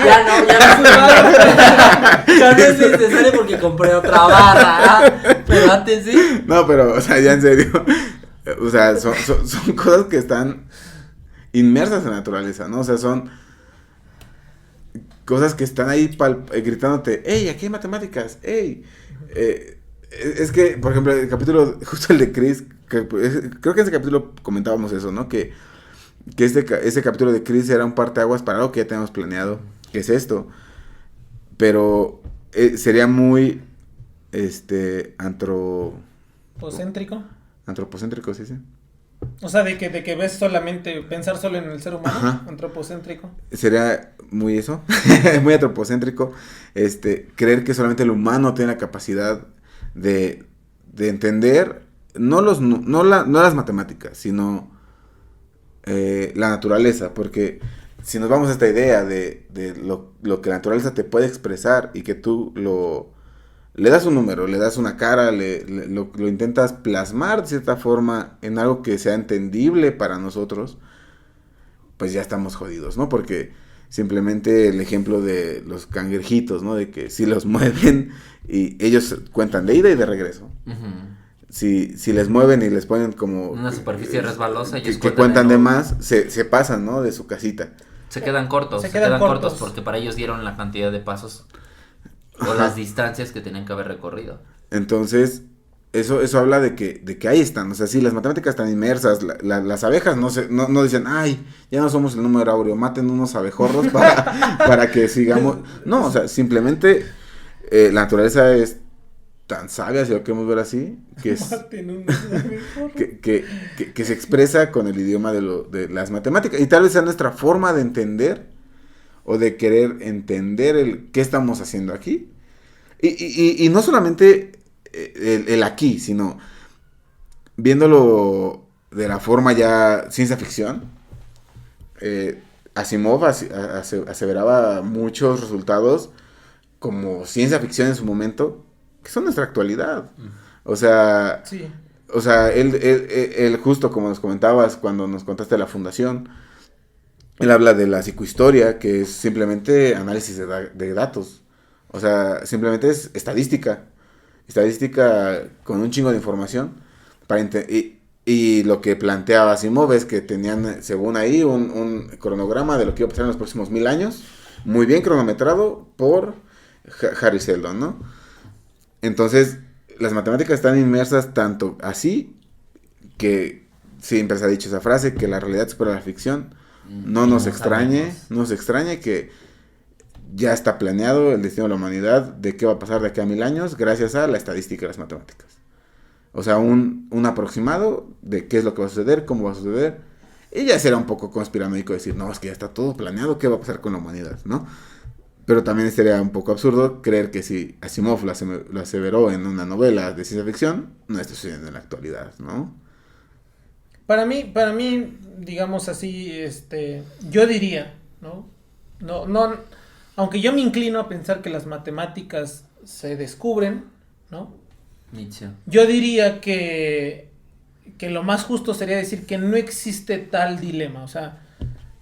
Ya no es necesario porque compré otra barra, pero antes sí. No, pero, o sea, ya en serio, o sea, son cosas que están inmersas en la naturaleza, ¿no? O sea, son cosas que están ahí gritándote, ¡ey, aquí hay matemáticas! ¡Ey! Es que, por ejemplo, el capítulo, justo el de Chris, creo que en ese capítulo comentábamos eso, ¿no? Que ese capítulo de Chris era un parteaguas para algo que ya tenemos planeado, que es esto. Pero sería muy, antropocéntrico, sí. O sea, de que ves solamente, pensar solo en el ser humano, ajá. Antropocéntrico. Sería muy eso, muy antropocéntrico, creer que solamente el humano tiene la capacidad de entender, no las matemáticas, sino la naturaleza, porque si nos vamos a esta idea de lo que la naturaleza te puede expresar y que tú le das un número, le das una cara, lo intentas plasmar de cierta forma en algo que sea entendible para nosotros, pues ya estamos jodidos, ¿no? Porque simplemente el ejemplo de los cangrejitos, ¿no? De que si los mueven y ellos cuentan de ida y de regreso. Uh-huh. Si les mueven y les ponen como una superficie resbalosa, ellos que cuentan de más, se pasan, ¿no? De su casita. Se quedan cortos porque para ellos dieron la cantidad de pasos o las distancias que tenían que haber recorrido. Entonces, eso habla de que ahí están, o sea, sí, las matemáticas están inmersas, las abejas no dicen, ay, ya no somos el número áureo, maten unos abejorros para que sigamos. No, o sea, simplemente la naturaleza es tan sabia, si lo queremos ver así, que es que se expresa con el idioma de las matemáticas, y tal vez sea nuestra forma de entender o de querer entender qué estamos haciendo aquí, y no solamente el aquí, sino viéndolo de la forma ya ciencia ficción. Asimov aseveraba muchos resultados como ciencia ficción en su momento, que son nuestra actualidad. O sea, sí. O sea, él justo como nos comentabas cuando nos contaste la fundación, él habla de la psicohistoria, que es simplemente análisis de datos. O sea, simplemente es estadística con un chingo de información. Y lo que planteaba Asimov es que tenían, según ahí, un cronograma de lo que iba a pasar en los próximos 1000 años, muy bien cronometrado por Harry Seldon, ¿no? Entonces, las matemáticas están inmersas tanto así, que siempre se ha dicho esa frase, que la realidad supera la ficción. No nos extrañe que ya está planeado el destino de la humanidad, de qué va a pasar de aquí a 1000 años, gracias a la estadística y las matemáticas. O sea, un aproximado de qué es lo que va a suceder, cómo va a suceder. Y ya será un poco conspiranoico decir, no, es que ya está todo planeado, qué va a pasar con la humanidad, ¿no? Pero también sería un poco absurdo creer que si Asimov lo aseveró en una novela de ciencia ficción, no está sucediendo en la actualidad, ¿no? Para mí, digamos así, yo diría, ¿no? No, aunque yo me inclino a pensar que las matemáticas se descubren, ¿no? Nietzsche. Yo diría que lo más justo sería decir que no existe tal dilema, o sea,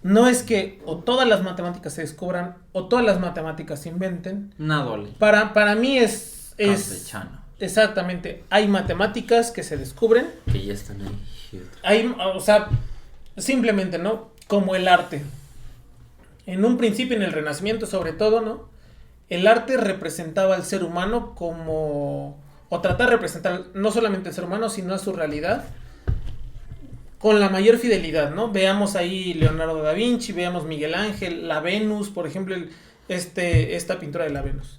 no es que o todas las matemáticas se descubran o todas las matemáticas se inventen. Nada. Para mí es campechano. Exactamente, hay matemáticas que se descubren. Que ya están ahí. Hay, o sea, simplemente, ¿no? Como el arte. En un principio, en el Renacimiento sobre todo, ¿no? El arte representaba al ser humano como... o tratar de representar no solamente al ser humano, sino a su realidad con la mayor fidelidad, ¿no? Veamos ahí Leonardo da Vinci, veamos Miguel Ángel, la Venus, por ejemplo, esta pintura de la Venus.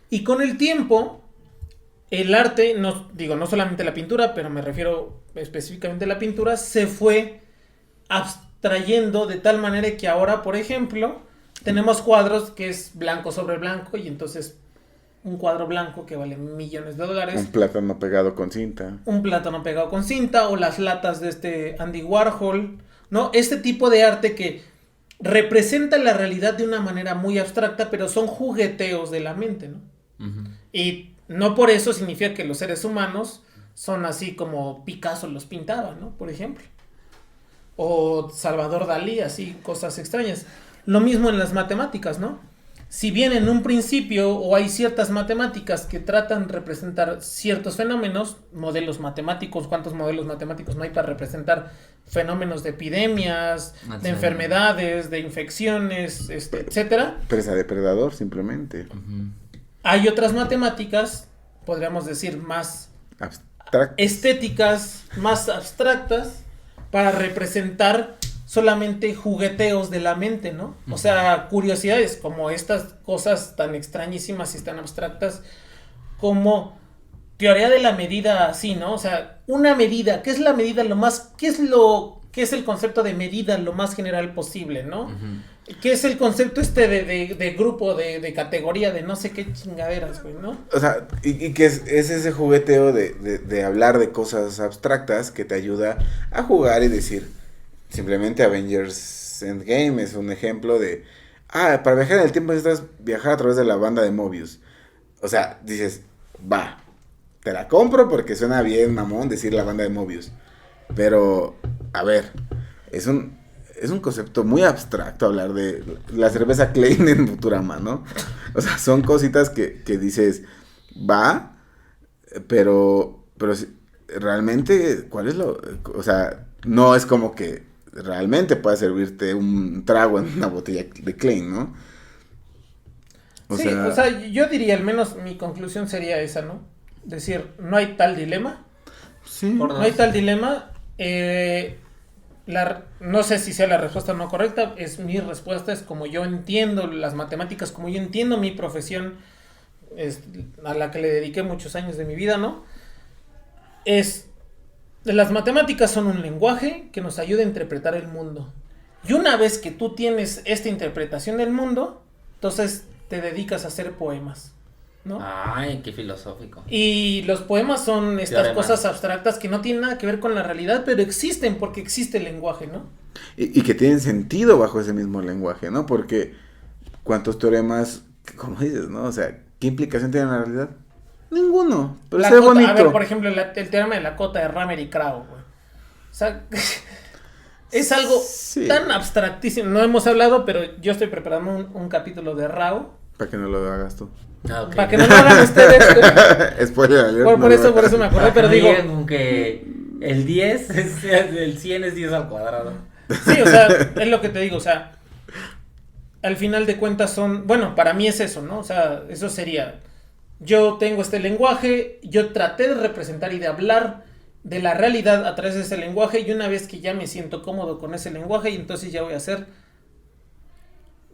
Y con el tiempo, el arte, no solamente la pintura, pero me refiero específicamente a la pintura, se fue abstrayendo de tal manera que ahora, por ejemplo, tenemos cuadros que es blanco sobre blanco, y entonces un cuadro blanco que vale $millones. Un plátano pegado con cinta. O las latas de Andy Warhol, ¿no? Este tipo de arte que representa la realidad de una manera muy abstracta, pero son jugueteos de la mente, ¿no? Uh-huh. Y no por eso significa que los seres humanos son así como Picasso los pintaba, ¿no? Por ejemplo. o Salvador Dalí, así, cosas extrañas. Lo mismo en las matemáticas, ¿no? Si bien en un principio o hay ciertas matemáticas que tratan de representar ciertos fenómenos, modelos matemáticos, ¿cuántos modelos matemáticos no hay para representar fenómenos de epidemias, de enfermedades, de infecciones, etcétera? Presa depredador, simplemente. Hay otras matemáticas, podríamos decir, más Abstracto. estéticas, más abstractas, para representar solamente jugueteos de la mente, ¿no? O sea, curiosidades como estas cosas tan extrañísimas y tan abstractas como teoría de la medida así, ¿no? O sea, una medida, ¿qué es la medida qué es el concepto de medida lo más general posible, ¿no? ¿Qué es el concepto de grupo, de categoría, de no sé qué chingaderas, güey, ¿no? O sea, y que es ese jugueteo de hablar de cosas abstractas que te ayuda a jugar y decir, simplemente Avengers Endgame es un ejemplo de, para viajar en el tiempo necesitas viajar a través de la banda de Mobius. O sea, dices, va, te la compro porque suena bien mamón decir la banda de Mobius. Pero, a ver, es un concepto muy abstracto hablar de la cerveza Klein en Futurama, ¿no? O sea, son cositas que dices, va, pero realmente, ¿cuál es o sea, no es como que realmente pueda servirte un trago en una botella de Klein, ¿no? O sea, yo diría, al menos mi conclusión sería esa, ¿no? Decir, no hay tal dilema. Sí. No hay tal dilema. No sé si sea la respuesta no correcta, mi respuesta es como yo entiendo las matemáticas, como yo entiendo mi profesión, a la que le dediqué muchos años de mi vida, ¿no? Las matemáticas son un lenguaje que nos ayuda a interpretar el mundo. Y una vez que tú tienes esta interpretación del mundo, entonces te dedicas a hacer poemas, ¿no? Ay, qué filosófico. Y los poemas son estas Teorema. cosas abstractas que no tienen nada que ver con la realidad, pero existen porque existe el lenguaje, ¿no? Y que tienen sentido bajo ese mismo lenguaje, ¿no? Porque ¿cuántos teoremas, como dices, ¿no? O sea, ¿qué implicación tiene en la realidad? Ninguno, pero es bonito. A ver, por ejemplo, el teorema de la cota de Ramer y Krauss, güey. O sea, es algo tan abstractísimo. No hemos hablado, pero yo estoy preparando un capítulo de Rao. Para que no lo hagas tú. Okay. Para que no lo hagan ustedes, güey. Spoiler alert, por eso me acordé, pero digo... Con que el 10, el 100 es 10 al cuadrado. Sí, o sea, es lo que te digo, o sea, al final de cuentas bueno, para mí es eso, ¿no? O sea, eso sería, yo tengo este lenguaje, yo traté de representar y de hablar de la realidad a través de ese lenguaje, y una vez que ya me siento cómodo con ese lenguaje, y entonces ya voy a hacer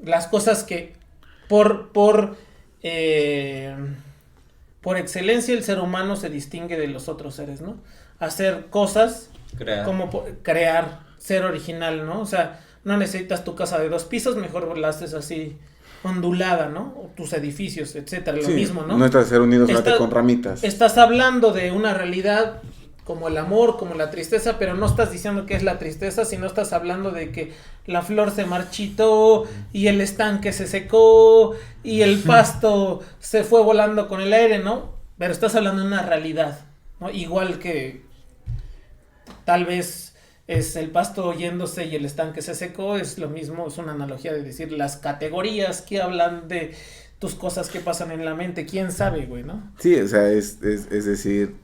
las cosas que por excelencia el ser humano se distingue de los otros seres, ¿no? Hacer cosas como crear, ser original, ¿no? O sea, no necesitas tu casa de 2 pisos, mejor la haces así ondulada, ¿no? O tus edificios, etcétera, lo mismo, ¿no? No estás ser unidos con ramitas. Estás hablando de una realidad como el amor, como la tristeza, pero no estás diciendo que es la tristeza, sino estás hablando de que la flor se marchitó y el estanque se secó y el pasto se fue volando con el aire, ¿no? Pero estás hablando de una realidad, ¿no? Igual que tal vez es el pasto yéndose y el estanque se secó, es lo mismo, es una analogía de decir las categorías que hablan de tus cosas que pasan en la mente, quién sabe, güey, ¿no? Sí, o sea, es decir,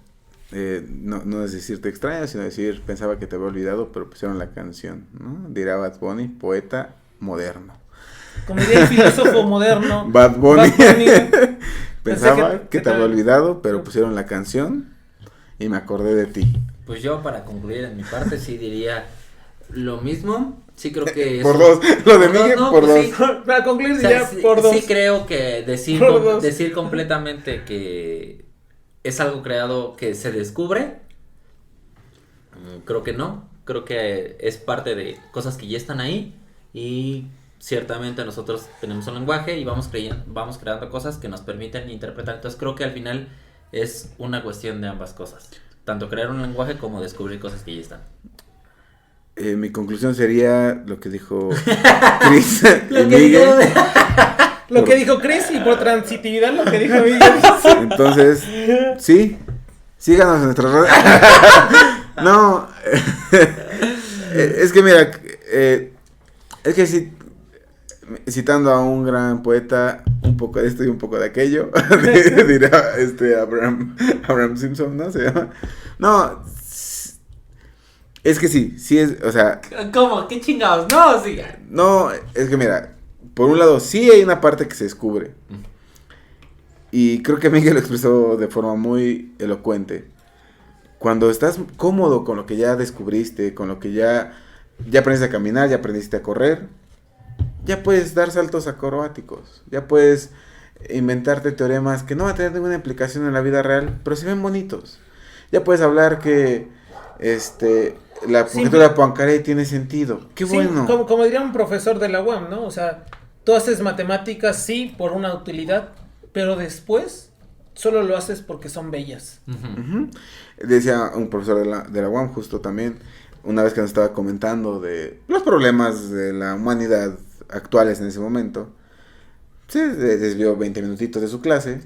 no es decir te extrañas, sino decir pensaba que te había olvidado, pero pusieron la canción, ¿no? Dirá Bad Bunny, poeta moderno. Como diría el filósofo moderno, Bad Bunny. Pensaba Pensé que te había olvidado, pero pusieron la canción y me acordé de ti. Pues yo, para concluir en mi parte, sí diría lo mismo. Sí creo que... Por 2. Lo de Miguel, por 2. Sí. Para concluir, O sea, diría por 2. Sí creo que decir completamente que es algo creado que se descubre, creo que no. Creo que es parte de cosas que ya están ahí y ciertamente nosotros tenemos un lenguaje y vamos creando cosas que nos permiten interpretar. Entonces creo que al final es una cuestión de ambas cosas. Tanto crear un lenguaje como descubrir cosas que ya están. Mi conclusión sería lo que dijo Chris y Miguel. Lo que dijo Chris y por transitividad lo que dijo Miguel. Entonces, sí, síganos en nuestras redes. No, es que mira, es que sí, citando a un gran poeta, un poco de esto y un poco de aquello, dirá Abraham Simpson, ¿no? Se llama. No, es que sí es, o sea. ¿Cómo? ¿Qué chingados? No, sí. No, es que mira, por un lado sí hay una parte que se descubre. Y creo que Miguel lo expresó de forma muy elocuente. Cuando estás cómodo con lo que ya descubriste, con lo que ya aprendiste a caminar, ya aprendiste a correr, ya puedes dar saltos acrobáticos, ya puedes inventarte teoremas que no van a tener ninguna implicación en la vida real, pero se ven bonitos. Ya puedes hablar que la conjetura de Poincaré tiene sentido. ¡Qué bueno! Como diría un profesor de la UAM, ¿no? O sea, tú haces matemáticas, sí, por una utilidad, pero después solo lo haces porque son bellas. Uh-huh. Decía un profesor de la UAM justo también, una vez que nos estaba comentando de los problemas de la humanidad actuales en ese momento, se desvió 20 minutitos de su clase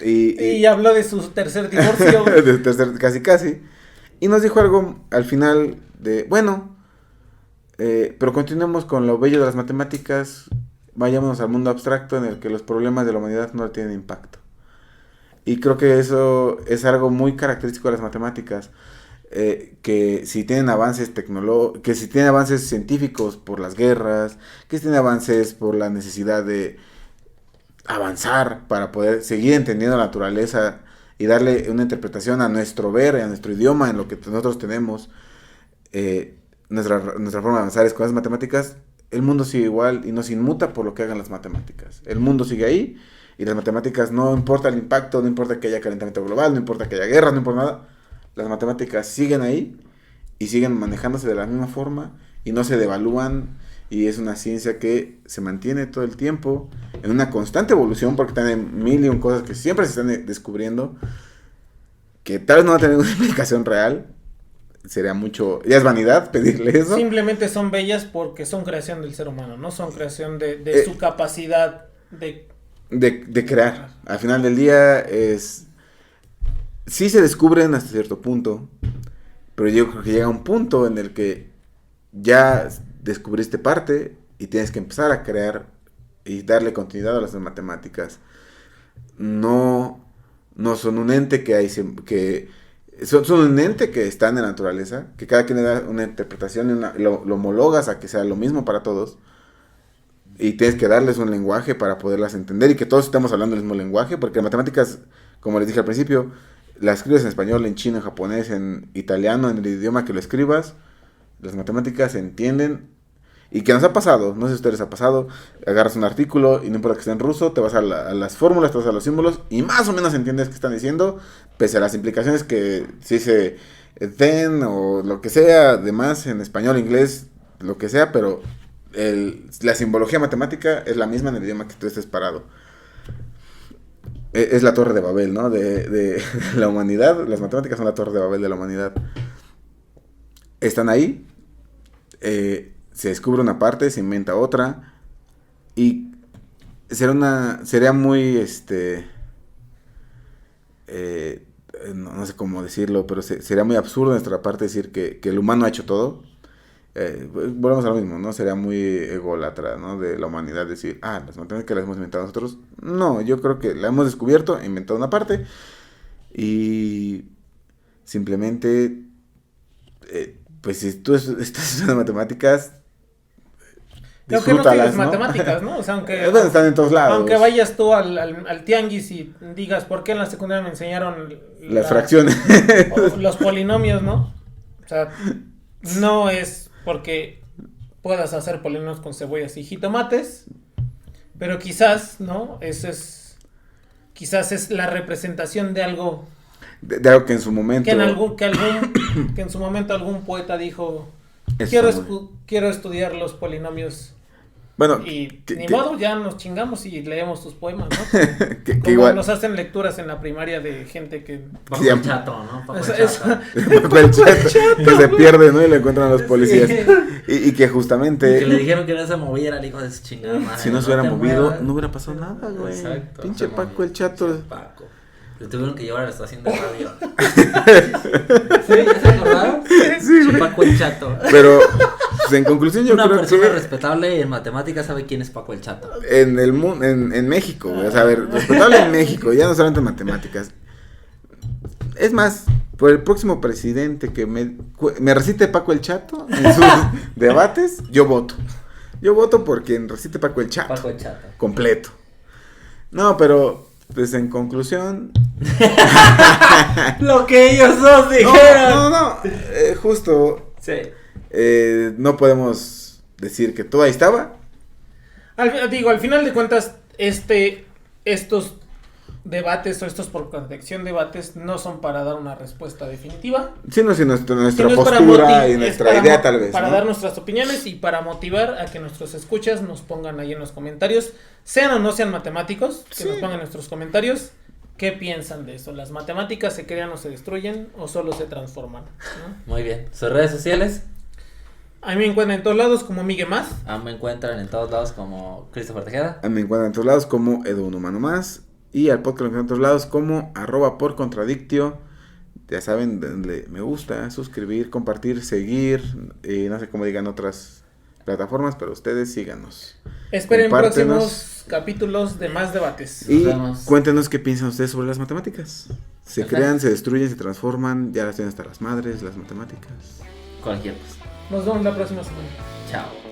y habló de su tercer divorcio. casi. Y nos dijo algo al final de, bueno, pero continuemos con lo bello de las matemáticas, vayámonos al mundo abstracto en el que los problemas de la humanidad no tienen impacto. Y creo que eso es algo muy característico de las matemáticas, que si tienen avances que si tienen avances científicos por las guerras, que si tienen avances por la necesidad de avanzar para poder seguir entendiendo la naturaleza y darle una interpretación a nuestro ver, a nuestro idioma, en lo que nosotros tenemos, nuestra forma de avanzar es con las matemáticas. El mundo sigue igual y no se inmuta por lo que hagan las matemáticas. El mundo sigue ahí y las matemáticas, no importa el impacto, no importa que haya calentamiento global, no importa que haya guerras, no importa nada. Las matemáticas siguen ahí y siguen manejándose de la misma forma y no se devalúan, y es una ciencia que se mantiene todo el tiempo en una constante evolución, porque tienen mil y un cosas que siempre se están descubriendo, que tal vez no va a tener una implicación real. Sería mucho, ya es vanidad pedirle eso. Simplemente son bellas porque son creación del ser humano, no son creación de su capacidad de crear. Al final del día sí se descubren hasta cierto punto, pero yo creo que llega un punto en el que ya descubriste parte y tienes que empezar a crear y darle continuidad a las matemáticas. No son un ente son un ente que está en la naturaleza, que cada quien le da una interpretación y lo homologas a que sea lo mismo para todos, y tienes que darles un lenguaje para poderlas entender y que todos estemos hablando el mismo lenguaje, porque las matemáticas, como les dije al principio, las escribes en español, en chino, en japonés, en italiano, en el idioma que lo escribas, las matemáticas se entienden. Y que nos ha pasado, no sé si a ustedes ha pasado, agarras un artículo y no importa que esté en ruso, te vas a las fórmulas, te vas a los símbolos y más o menos entiendes qué están diciendo, pese a las implicaciones que si dice then o lo que sea, demás en español, inglés, lo que sea, pero la simbología matemática es la misma en el idioma que tú estés parado. Es la torre de Babel, ¿no? De la humanidad. Las matemáticas son la torre de Babel de la humanidad. Están ahí. Se descubre una parte, se inventa otra. Y sería muy, no sé cómo decirlo, pero sería muy absurdo de nuestra parte decir que el humano ha hecho todo. Volvemos a lo mismo, ¿no? Sería muy ególatra, ¿no? De la humanidad decir, las matemáticas las hemos inventado nosotros. No, yo creo que la hemos descubierto, inventado una parte y simplemente, pues si tú estás estudiando matemáticas, creo que no tienes matemáticas, ¿no? O sea, aunque están en todos lados. Aunque vayas tú al tianguis y digas, ¿por qué en la secundaria me enseñaron las fracciones? Los polinomios, ¿no? O sea, no es porque puedas hacer polinomios con cebollas y jitomates, pero quizás, ¿no? Quizás es la representación de algo. De algo que en su momento. Que en su momento algún poeta dijo, quiero estudiar los polinomios. Bueno, y ni modo, ya nos chingamos y leemos tus poemas, ¿no? Como igual nos hacen lecturas en la primaria de gente que... Paco el chato, ¿no? Paco el chato que se pierde, ¿no? Y lo encuentran los policías. Sí. Y que justamente... Y que le dijeron que no se moviera el hijo de su chingada madre. Si no se hubiera movido, no hubiera pasado nada, güey. Exacto. Pinche Paco el chato. Paco. Le tuvieron que llevar a la estación de radio. ¿Sí? ¿Ya se acordaron? Sí, güey. Paco el Chato. Pero, pues, en conclusión, yo Una creo persona que respetable en matemáticas sabe quién es Paco el Chato. en el mundo, en México, güey, o sea, a ver, respetable en México, ya no solamente en matemáticas. Es más, por el próximo presidente que me recite Paco el Chato en sus debates, yo voto. Yo voto por quien recite Paco el Chato. Paco el Chato. Completo. No, pero, pues en conclusión. Lo que ellos dos dijeron. No, justo. Sí. No podemos decir que todo ahí estaba. Al final de cuentas, estos debates o estos por convección debates no son para dar una respuesta definitiva. Sino si nuestra Sino es para postura y es nuestra para idea tal vez. Para ¿no? dar nuestras opiniones y para motivar a que nuestros escuchas nos pongan ahí en los comentarios, sean o no sean matemáticos, que Sí. nos pongan en nuestros comentarios qué piensan de eso. ¿Las matemáticas se crean o se destruyen o solo se transforman? ¿No? Muy bien. ¿Sus redes sociales? A mí me encuentran en todos lados como Miguel Más. Me encuentran en todos lados como Christopher Tejeda. Me encuentran en todos lados como Edu Un Humano Más. Y al podcast lo encuentran en todos lados como @porcontradictio. Ya saben, denle me gusta, suscribir, compartir, seguir. No sé cómo digan otras plataformas, pero ustedes síganos. Esperen Compártenos. próximos capítulos de más debates. Y vemos. cuéntenos qué piensan ustedes sobre las matemáticas. Se Perfecto. crean, se destruyen, se transforman. Ya las tienen hasta las madres, las matemáticas. Cualquier cosa. Nos vemos la próxima semana. Chao.